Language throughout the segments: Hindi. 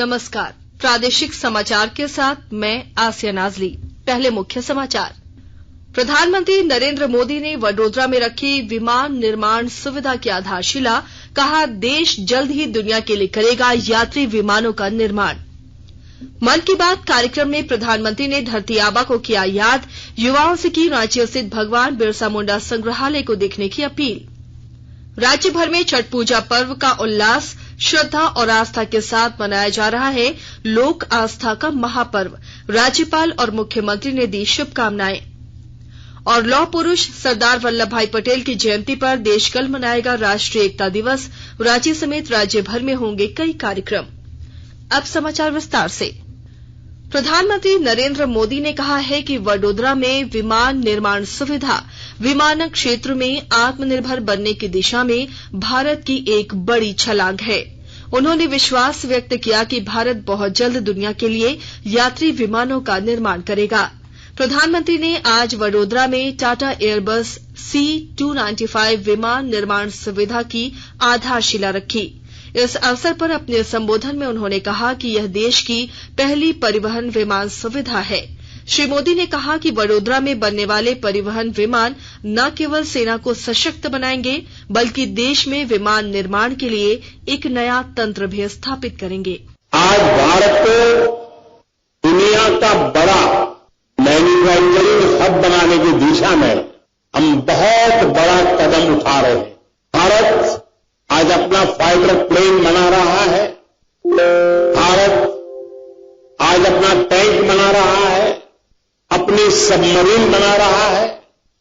नमस्कार, प्रादेशिक समाचार के साथ मैं आसिया नाजली। पहले मुख्य समाचार। प्रधानमंत्री नरेंद्र मोदी ने वडोदरा में रखी विमान निर्माण सुविधा की आधारशिला। कहा, देश जल्द ही दुनिया के लिए करेगा यात्री विमानों का निर्माण। मन की बात कार्यक्रम में प्रधानमंत्री ने धरती आबा को किया याद। युवाओं से की रांची स्थित भगवान बिरसा मुंडा संग्रहालय को देखने की अपील। राज्य भर में छठ पूजा पर्व का उल्लास, श्रद्धा और आस्था के साथ मनाया जा रहा है। लोक आस्था का महापर्व। राज्यपाल और मुख्यमंत्री ने दी शुभकामनाएं। और लौह पुरुष सरदार वल्लभ भाई पटेल की जयंती पर देश कल मनाएगा राष्ट्रीय एकता दिवस। रांची समेत राज्य भर में होंगे कई कार्यक्रम। अब समाचार विस्तार से। प्रधानमंत्री नरेंद्र मोदी ने कहा है कि वडोदरा में विमान निर्माण सुविधा विमानन क्षेत्र में आत्मनिर्भर बनने की दिशा में भारत की एक बड़ी छलांग है। उन्होंने विश्वास व्यक्त किया कि भारत बहुत जल्द दुनिया के लिए यात्री विमानों का निर्माण करेगा। प्रधानमंत्री ने आज वडोदरा में टाटा एयरबस C295 विमान निर्माण सुविधा की आधारशिला रखी। इस अवसर पर अपने संबोधन में उन्होंने कहा कि यह देश की पहली परिवहन विमान सुविधा है। श्री मोदी ने कहा कि वडोदरा में बनने वाले परिवहन विमान न केवल सेना को सशक्त बनाएंगे, बल्कि देश में विमान निर्माण के लिए एक नया तंत्र भी स्थापित करेंगे। आज भारत को दुनिया का बड़ा मैन्युफैक्चरिंग हब बनाने की दिशा में हम बहुत बड़ा कदम उठा रहे हैं। भारत आज अपना फाइटर प्लेन बना रहा है। भारत आज अपना टैंक बना रहा है, अपनी सबमरीन बना रहा है।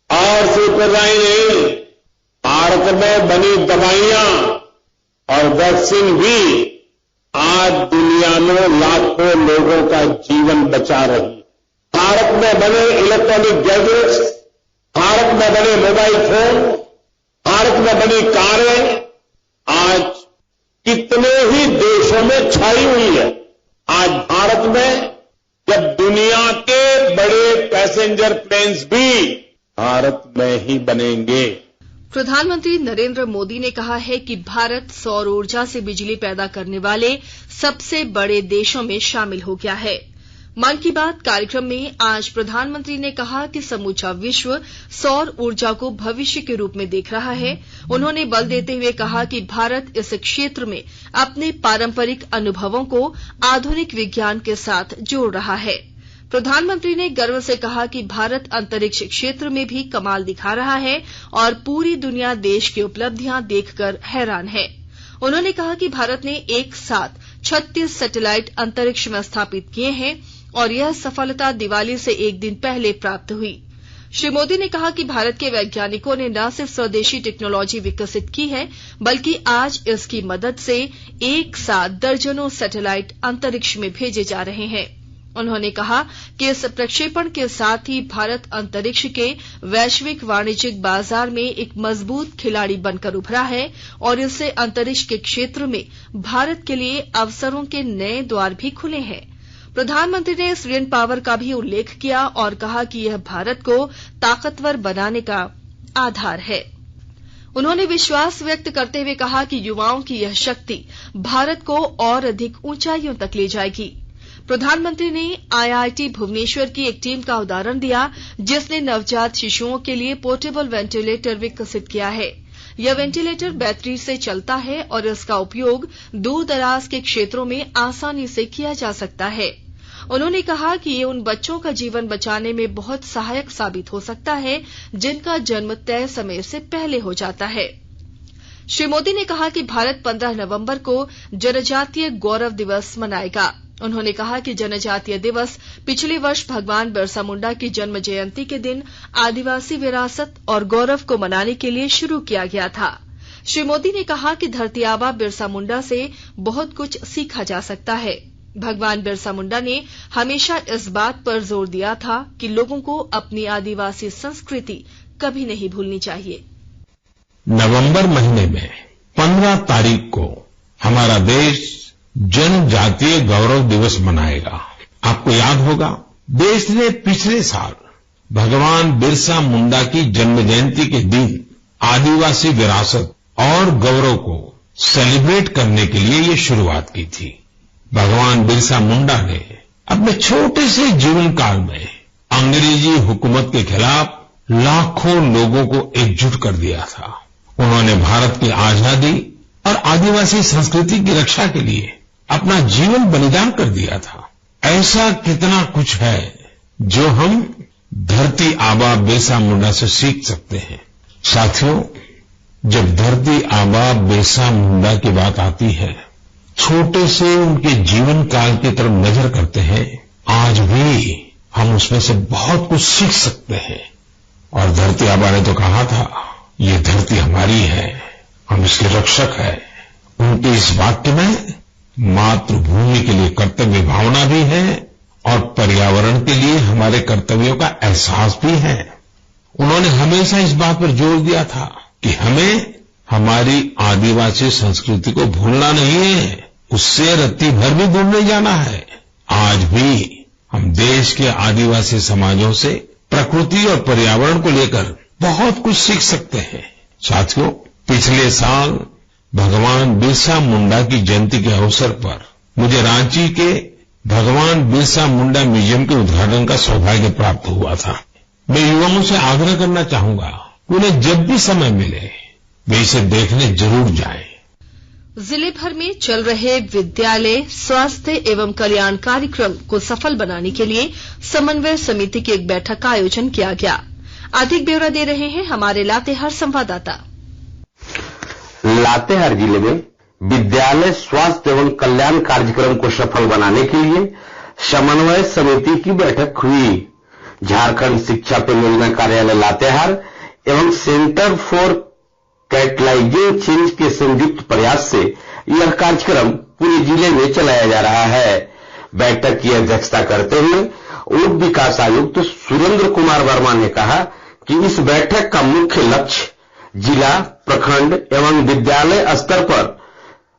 और सिर्फ नहीं, भारत में बनी दवाइयां और वैक्सीन भी आज दुनिया में लाखों लोगों का जीवन बचा रही है। भारत में बने इलेक्ट्रॉनिक गैजेट्स, भारत में बने मोबाइल फोन, भारत में बनी कारें आज कितने ही देशों में छाई हुई है। आज भारत में जब दुनिया के बड़े पैसेंजर प्लेन्स भी भारत में ही बनेंगे। प्रधानमंत्री नरेंद्र मोदी ने कहा है कि भारत सौर ऊर्जा से बिजली पैदा करने वाले सबसे बड़े देशों में शामिल हो गया है। मन की बात कार्यक्रम में आज प्रधानमंत्री ने कहा कि समूचा विश्व सौर ऊर्जा को भविष्य के रूप में देख रहा है। उन्होंने बल देते हुए कहा कि भारत इस क्षेत्र में अपने पारंपरिक अनुभवों को आधुनिक विज्ञान के साथ जोड़ रहा है। प्रधानमंत्री ने गर्व से कहा कि भारत अंतरिक्ष क्षेत्र में भी कमाल दिखा रहा है और पूरी दुनिया देश की उपलब्धियां देखकर हैरान है। उन्होंने कहा कि भारत ने एक साथ 36 सैटेलाइट अंतरिक्ष में स्थापित किए हैं और यह सफलता दिवाली से एक दिन पहले प्राप्त हुई। श्री मोदी ने कहा कि भारत के वैज्ञानिकों ने न सिर्फ स्वदेशी टेक्नोलॉजी विकसित की है, बल्कि आज इसकी मदद से एक साथ दर्जनों सैटेलाइट अंतरिक्ष में भेजे जा रहे हैं। उन्होंने कहा कि इस प्रक्षेपण के साथ ही भारत अंतरिक्ष के वैश्विक वाणिज्यिक बाजार में एक मजबूत खिलाड़ी बनकर उभरा है और इससे अंतरिक्ष के क्षेत्र में भारत के लिए अवसरों के नए द्वार भी खुले हैं। प्रधानमंत्री ने स्वीडन पावर का भी उल्लेख किया और कहा कि यह भारत को ताकतवर बनाने का आधार है। उन्होंने विश्वास व्यक्त करते हुए कहा कि युवाओं की यह शक्ति भारत को और अधिक ऊंचाइयों तक ले जाएगी। प्रधानमंत्री ने IIT भुवनेश्वर की एक टीम का उदाहरण दिया, जिसने नवजात शिशुओं के लिए पोर्टेबल वेंटिलेटर विकसित किया है। यह वेंटिलेटर बैटरी से चलता है और इसका उपयोग दूर दराज के क्षेत्रों में आसानी से किया जा सकता है। उन्होंने कहा कि ये उन बच्चों का जीवन बचाने में बहुत सहायक साबित हो सकता है जिनका जन्म तय समय से पहले हो जाता है। श्री मोदी ने कहा कि भारत 15 नवंबर को जनजातीय गौरव दिवस मनाएगा। उन्होंने कहा कि जनजातीय दिवस पिछले वर्ष भगवान बिरसा मुंडा की जन्म जयंती के दिन आदिवासी विरासत और गौरव को मनाने के लिए शुरू किया गया था। श्री मोदी ने कहा कि धरती आबा बिरसा मुंडा से बहुत कुछ सीखा जा सकता है। भगवान बिरसा मुंडा ने हमेशा इस बात पर जोर दिया था कि लोगों को अपनी आदिवासी संस्कृति कभी नहीं भूलनी चाहिए। नवंबर महीने में 15 तारीख को हमारा देश जनजातीय गौरव दिवस मनाएगा। आपको याद होगा, देश ने पिछले साल भगवान बिरसा मुंडा की जन्म जयंती के दिन आदिवासी विरासत और गौरव को सेलिब्रेट करने के लिए ये शुरुआत की थी। भगवान बिरसा मुंडा ने अपने छोटे से जीवन काल में अंग्रेजी हुकूमत के खिलाफ लाखों लोगों को एकजुट कर दिया था। उन्होंने भारत की आजादी और आदिवासी संस्कृति की रक्षा के लिए अपना जीवन बलिदान कर दिया था। ऐसा कितना कुछ है जो हम धरती आबा बिरसा मुंडा से सीख सकते हैं। साथियों, जब धरती आबा बिरसा मुंडा की बात आती है, छोटे से उनके जीवन काल की तरफ नजर करते हैं, आज भी हम उसमें से बहुत कुछ सीख सकते हैं। और धरती आबा ने तो कहा था, ये धरती हमारी है, हम इसके रक्षक हैं। उनके इस वाक्य में मातृभूमि के लिए कर्तव्य भावना भी है और पर्यावरण के लिए हमारे कर्तव्यों का एहसास भी है। उन्होंने हमेशा इस बात पर जोर दिया था कि हमें हमारी आदिवासी संस्कृति को भूलना नहीं है, उससे रत्ती भर भी दूर नहीं जाना है। आज भी हम देश के आदिवासी समाजों से प्रकृति और पर्यावरण को लेकर बहुत कुछ सीख सकते हैं। साथियों, पिछले साल भगवान बिरसा मुंडा की जयंती के अवसर पर मुझे रांची के भगवान बिरसा मुंडा म्यूजियम के उद्घाटन का सौभाग्य प्राप्त हुआ था। मैं युवाओं से आग्रह करना चाहूंगा कि उन्हें जब भी समय मिले वे इसे देखने जरूर जाएं। जिले भर में चल रहे विद्यालय स्वास्थ्य एवं कल्याण कार्यक्रम को सफल बनाने के लिए समन्वय समिति की एक बैठक का आयोजन किया गया। अधिक ब्यौरा दे रहे हैं हमारे लातेहार संवाददाता। लातेहार जिले में विद्यालय स्वास्थ्य एवं कल्याण कार्यक्रम को सफल बनाने के लिए समन्वय समिति की बैठक हुई। झारखंड शिक्षा परियोजना कार्यालय लातेहार एवं सेंटर फॉर कैटलाइजिंग चेंज के संयुक्त प्रयास से यह कार्यक्रम पूरे जिले में चलाया जा रहा है। बैठक की अध्यक्षता करते हुए उप विकास आयुक्त सुरेंद्र कुमार वर्मा ने कहा कि इस बैठक का मुख्य लक्ष्य जिला, प्रखंड एवं विद्यालय स्तर पर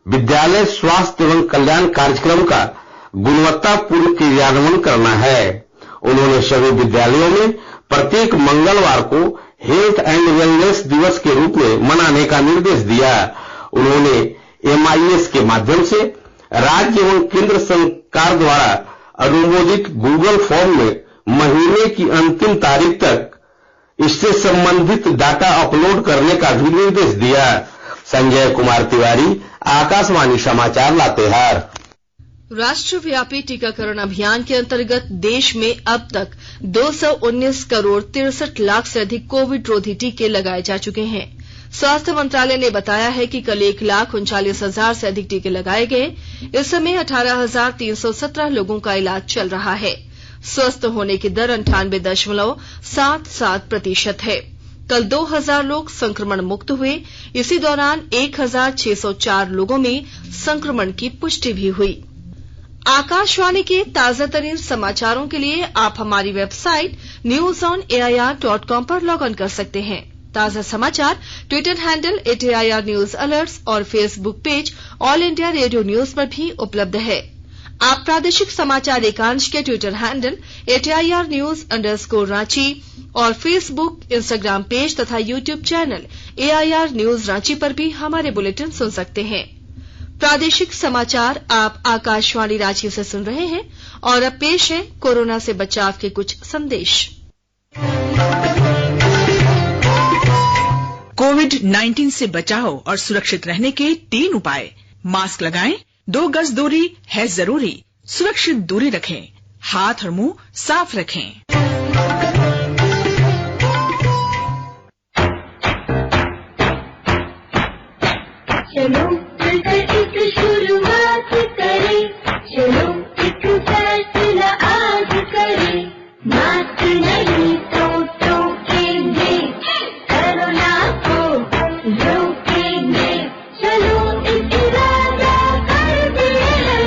विद्यालय स्वास्थ्य एवं कल्याण कार्यक्रम का गुणवत्तापूर्ण क्रियान्वयन करना है। उन्होंने सभी विद्यालयों में प्रत्येक मंगलवार को हेल्थ एंड वेलनेस दिवस के रूप में मनाने का निर्देश दिया। उन्होंने MIS के माध्यम से राज्य एवं केंद्र सरकार द्वारा अनुमोदित गूगल फॉर्म में महीने की अंतिम तारीख तक इससे संबंधित डाटा अपलोड करने का भी निर्देश दिया। संजय कुमार तिवारी, आकाशवाणी समाचार, लातेहार। राष्ट्रव्यापी टीकाकरण अभियान के अंतर्गत देश में अब तक 219 करोड़ 63 लाख से अधिक कोविड रोधी टीके लगाए जा चुके हैं। स्वास्थ्य मंत्रालय ने बताया है कि कल 1,39,000 से अधिक टीके लगाए गए। इस समय 18,317 लोगों का इलाज चल रहा है। स्वस्थ होने की दर 98.77% है। कल 2,000 लोग संक्रमण मुक्त हुए। इसी दौरान 1,604 लोगों में संक्रमण की पुष्टि भी हुई। आकाशवाणी के ताजा तरीन समाचारों के लिए आप हमारी वेबसाइट newsonair.com पर लॉग इन कर सकते हैं। ताजा समाचार Twitter handle @AIR news alerts और Facebook page all India radio news पर भी उपलब्ध है। आप प्रादेशिक समाचार एकांश के ट्विटर हैंडल @AIR न्यूज_रांची और फेसबुक, इंस्टाग्राम पेज तथा YouTube channel AIR news Ranchi पर भी हमारे बुलेटिन सुन सकते हैं। प्रादेशिक समाचार आप आकाशवाणी रांची से सुन रहे हैं और अब पेश है कोरोना से बचाव के कुछ संदेश। कोविड-19 से बचाव और सुरक्षित रहने के 3 उपाय। मास्क लगाएं, 2 गज दूरी है जरूरी, सुरक्षित दूरी रखें, हाथ और मुंह साफ रखें। चलो मिलकर एक शुरुआत करें, चलो एक फैसला आज करें, मास्क नहीं तो टोकेंगे, कोरोना को रोकेंगे, चलो एक इरादा करते हैं,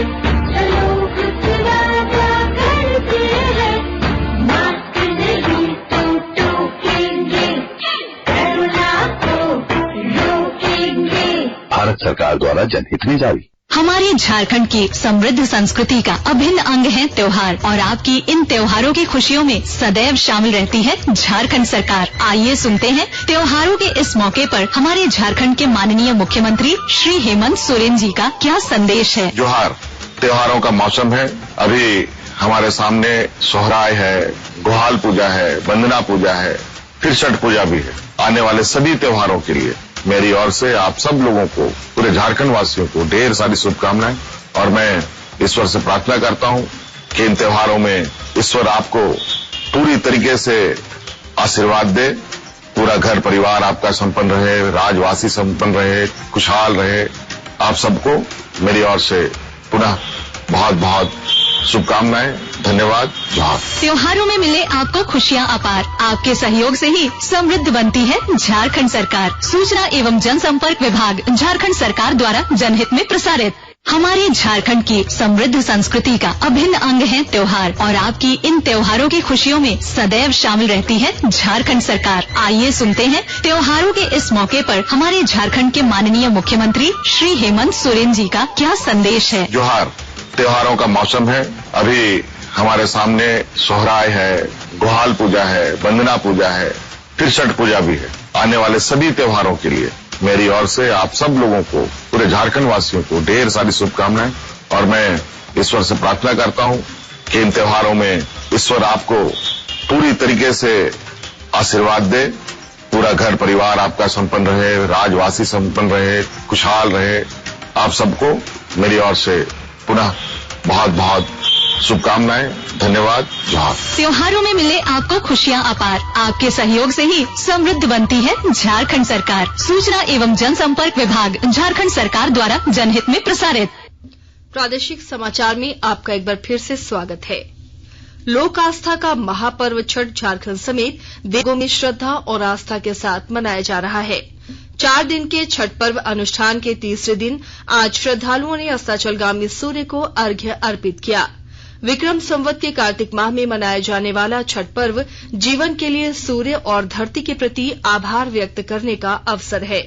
चलो कुछ वादा करते हैं, मास्क नहीं तो टोकेंगे, कोरोना को रोकेंगे। भारत सरकार द्वारा जनहित में जारी। हमारे झारखंड की समृद्ध संस्कृति का अभिन्न अंग है त्योहार और आपकी इन त्योहारों की खुशियों में सदैव शामिल रहती है झारखंड सरकार। आइए सुनते हैं त्योहारों के इस मौके पर हमारे झारखंड के माननीय मुख्यमंत्री श्री हेमंत सोरेन जी का क्या संदेश है। जोहार। त्योहारों का मौसम है। अभी हमारे सामने सोहराय है, गुहाल पूजा है, वंदना पूजा है, फिर छठ पूजा भी है। आने वाले सभी त्योहारों के लिए मेरी ओर से आप सब लोगों को, पूरे झारखंड वासियों को ढेर सारी शुभकामनाएं। और मैं ईश्वर से प्रार्थना करता हूं कि इन त्योहारों में ईश्वर आपको पूरी तरीके से आशीर्वाद दे, पूरा घर परिवार आपका संपन्न रहे, राजवासी संपन्न रहे, खुशहाल रहे। आप सबको मेरी ओर से पुनः बहुत बहुत शुभकामनाएं। धन्यवाद। जोहार। त्योहारों में मिले आपको खुशियां अपार। आपके सहयोग से ही समृद्ध बनती है झारखंड सरकार। सूचना एवं जनसंपर्क विभाग झारखंड सरकार द्वारा जनहित में प्रसारित। हमारे झारखंड की समृद्ध संस्कृति का अभिन्न अंग है त्योहार, और आपकी इन त्योहारों की खुशियों में सदैव शामिल रहती है झारखंड सरकार। आइए सुनते हैं त्योहारों के इस मौके पर हमारे झारखंड के माननीय मुख्यमंत्री श्री हेमंत सोरेन जी का क्या संदेश है। जोहार। त्योहारों का मौसम है। अभी हमारे सामने सोहराय है, गुहाल पूजा है, वंदना पूजा है, फिर छठ पूजा भी है। आने वाले सभी त्योहारों के लिए मेरी ओर से आप सब लोगों को, पूरे झारखंड वासियों को ढेर सारी शुभकामनाएं। और मैं ईश्वर से प्रार्थना करता हूं कि इन त्योहारों में ईश्वर आपको पूरी तरीके से आशीर्वाद दे, पूरा घर परिवार आपका संपन्न रहे, राजवासी संपन्न रहे, खुशहाल रहे। आप सबको मेरी ओर से पुनः बहुत बहुत शुभकामनाएं। धन्यवाद। जोहार। त्योहारों में मिले आपको खुशियां अपार। आपके सहयोग से ही समृद्ध बनती है झारखंड सरकार। सूचना एवं जनसंपर्क विभाग झारखंड सरकार द्वारा जनहित में प्रसारित। प्रादेशिक समाचार में आपका एक बार फिर से स्वागत है। लोक आस्था का महापर्व छठ झारखंड समेत देशों में श्रद्धा और आस्था के साथ मनाया जा रहा है। 4 दिन के छठ पर्व अनुष्ठान के तीसरे दिन आज श्रद्धालुओं ने अस्ताचलगामी सूर्य को अर्घ्य अर्पित किया। विक्रम संवत के कार्तिक माह में मनाया जाने वाला छठ पर्व जीवन के लिए सूर्य और धरती के प्रति आभार व्यक्त करने का अवसर है।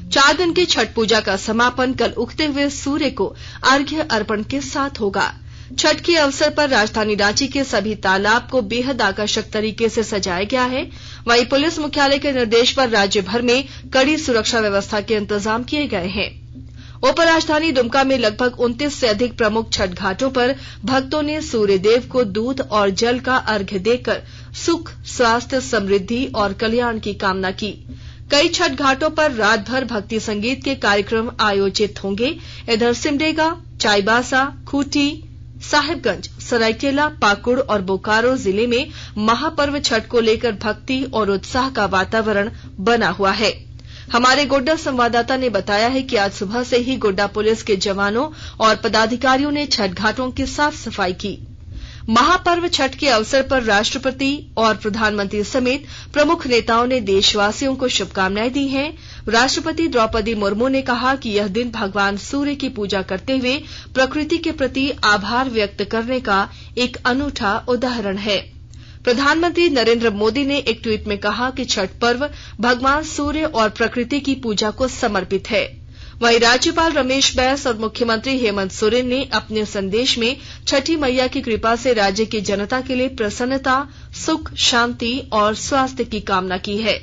4 दिन की छठ पूजा का समापन कल उगते हुए सूर्य को अर्घ्य अर्पण के साथ होगा। छठ के अवसर पर राजधानी रांची के सभी तालाब को बेहद आकर्षक तरीके से सजाया गया है। वहीं पुलिस मुख्यालय के निर्देश पर राज्य भर में कड़ी सुरक्षा व्यवस्था के इंतजाम किए गए हैं। उपराजधानी दुमका में लगभग 29 से अधिक प्रमुख छठ घाटों पर भक्तों ने सूर्य देव को दूध और जल का अर्घ्य देकर सुख, स्वास्थ्य, समृद्धि और कल्याण की कामना की। कई छठ घाटों पर रात भर भक्ति संगीत के कार्यक्रम आयोजित होंगे। इधर सिमडेगा, चाईबासा, खूंटी, साहिबगंज, सरायकेला, पाकुड़ और बोकारो जिले में महापर्व छठ को लेकर भक्ति और उत्साह का वातावरण बना हुआ है। हमारे गोड्डा संवाददाता ने बताया है कि आज सुबह से ही गोड्डा पुलिस के जवानों और पदाधिकारियों ने छठ घाटों की साफ सफाई की। महापर्व छठ के अवसर पर राष्ट्रपति और प्रधानमंत्री समेत प्रमुख नेताओं ने देशवासियों को शुभकामनाएं दी हैं। राष्ट्रपति द्रौपदी मुर्मू ने कहा कि यह दिन भगवान सूर्य की पूजा करते हुए प्रकृति के प्रति आभार व्यक्त करने का एक अनूठा उदाहरण है। प्रधानमंत्री नरेंद्र मोदी ने एक ट्वीट में कहा कि छठ पर्व भगवान सूर्य और प्रकृति की पूजा को समर्पित है। वहीं राज्यपाल रमेश बैस और मुख्यमंत्री हेमंत सोरेन ने अपने संदेश में छठी मैया की कृपा से राज्य की जनता के लिए प्रसन्नता, सुख, शांति और स्वास्थ्य की कामना की है।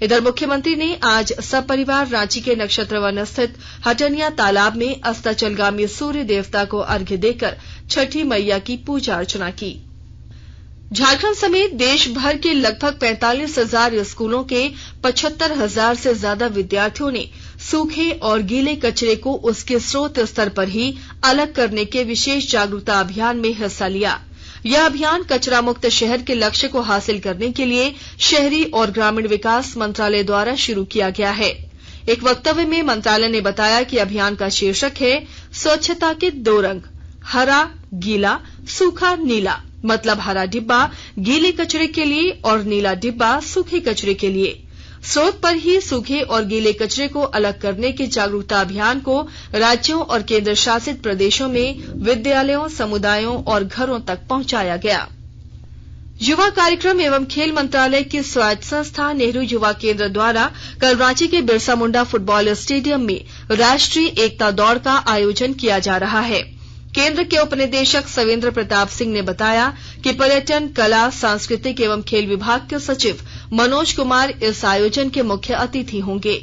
इधर मुख्यमंत्री ने आज सपरिवार रांची के नक्षत्रवन स्थित हटनिया तालाब में अस्ताचलगामी सूर्य देवता को अर्घ्य देकर छठी मैया की पूजा अर्चना की। झारखंड समेत देश भर के लगभग 45,000 स्कूलों के 75,000 से ज्यादा विद्यार्थियों ने सूखे और गीले कचरे को उसके स्रोत स्तर पर ही अलग करने के विशेष जागरूकता अभियान में हिस्सा लिया। यह अभियान कचरा मुक्त शहर के लक्ष्य को हासिल करने के लिए शहरी और ग्रामीण विकास मंत्रालय द्वारा शुरू किया गया है। एक वक्तव्य में मंत्रालय ने बताया कि अभियान का शीर्षक है स्वच्छता के 2 रंग, हरा, गीला, सूखा, नीला। मतलब हरा डिब्बा गीले कचरे के लिए और नीला डिब्बा सूखे कचरे के लिए। स्रोत पर ही सूखे और गीले कचरे को अलग करने के जागरूकता अभियान को राज्यों और केंद्र शासित प्रदेशों में विद्यालयों, समुदायों और घरों तक पहुंचाया गया। युवा कार्यक्रम एवं खेल मंत्रालय की स्वायत्त संस्था नेहरू युवा केंद्र द्वारा कल रांची के बिरसा मुंडा फुटबॉल स्टेडियम में राष्ट्रीय एकता दौड़ का आयोजन किया जा रहा है। केंद्र के उपनिदेशक सवेंद्र प्रताप सिंह ने बताया कि पर्यटन, कला, सांस्कृतिक एवं खेल विभाग के सचिव मनोज कुमार इस आयोजन के मुख्य अतिथि होंगे।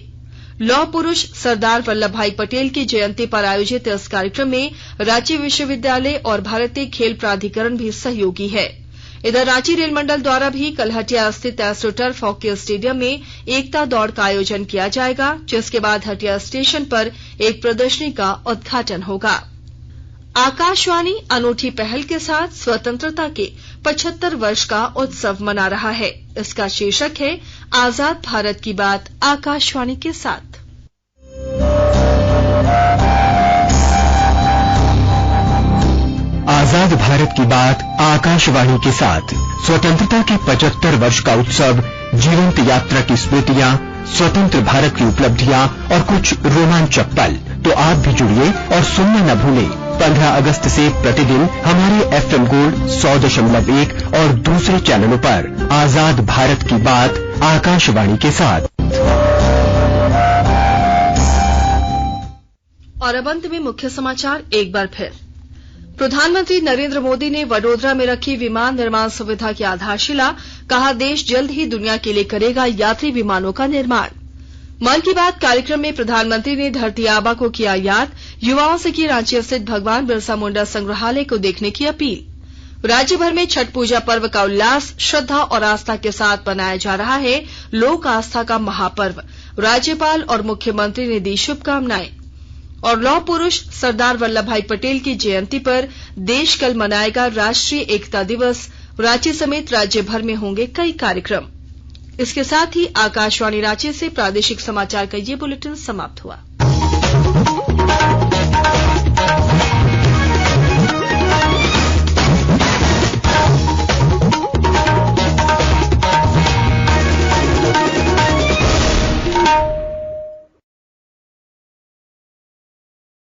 लौह पुरुष सरदार वल्लभ भाई पटेल की जयंती पर आयोजित इस कार्यक्रम में रांची विश्वविद्यालय और भारतीय खेल प्राधिकरण भी सहयोगी है। इधर रांची रेल मंडल द्वारा भी कलहटिया स्थित एस्ट्रोटर्फ हॉकी स्टेडियम में एकता दौड़ का आयोजन किया जाएगा, जिसके बाद हटिया स्टेशन पर एक प्रदर्शनी का उद्घाटन होगा। आकाशवाणी अनूठी पहल के साथ स्वतंत्रता के 75 वर्ष का उत्सव मना रहा है। इसका शीर्षक है आजाद भारत की बात आकाशवाणी के साथ। आजाद भारत की बात आकाशवाणी के साथ स्वतंत्रता के 75 वर्ष का उत्सव, जीवंत यात्रा की स्मृतियां, स्वतंत्र भारत की उपलब्धियां और कुछ रोमांचक पल। तो आप भी जुड़िए और सुनना न भूलें 15 अगस्त से प्रतिदिन हमारे FM गोल्ड 100.1 और दूसरे चैनलों पर आजाद भारत की बात आकाशवाणी के साथ। और अब अंत में मुख्य समाचार एक बार फिर। प्रधानमंत्री नरेंद्र मोदी ने वडोदरा में रखी विमान निर्माण सुविधा की आधारशिला, कहा देश जल्द ही दुनिया के लिए करेगा यात्री विमानों का निर्माण। मन की बात कार्यक्रम में प्रधानमंत्री ने धरती आबा को किया याद, युवाओं से की रांची स्थित भगवान बिरसा मुंडा संग्रहालय को देखने की अपील। राज्य भर में छठ पूजा पर्व का उल्लास, श्रद्धा और आस्था के साथ मनाया जा रहा है लोक आस्था का महापर्व। राज्यपाल और मुख्यमंत्री ने दी शुभकामनाएं। और लौह पुरुष सरदार वल्लभ भाई पटेल की जयंती पर देश कल मनाएगा राष्ट्रीय एकता दिवस। रांची समेत राज्य भर में होंगे कई कार्यक्रम। इसके साथ ही आकाशवाणी रांची से प्रादेशिक समाचार का ये बुलेटिन समाप्त हुआ।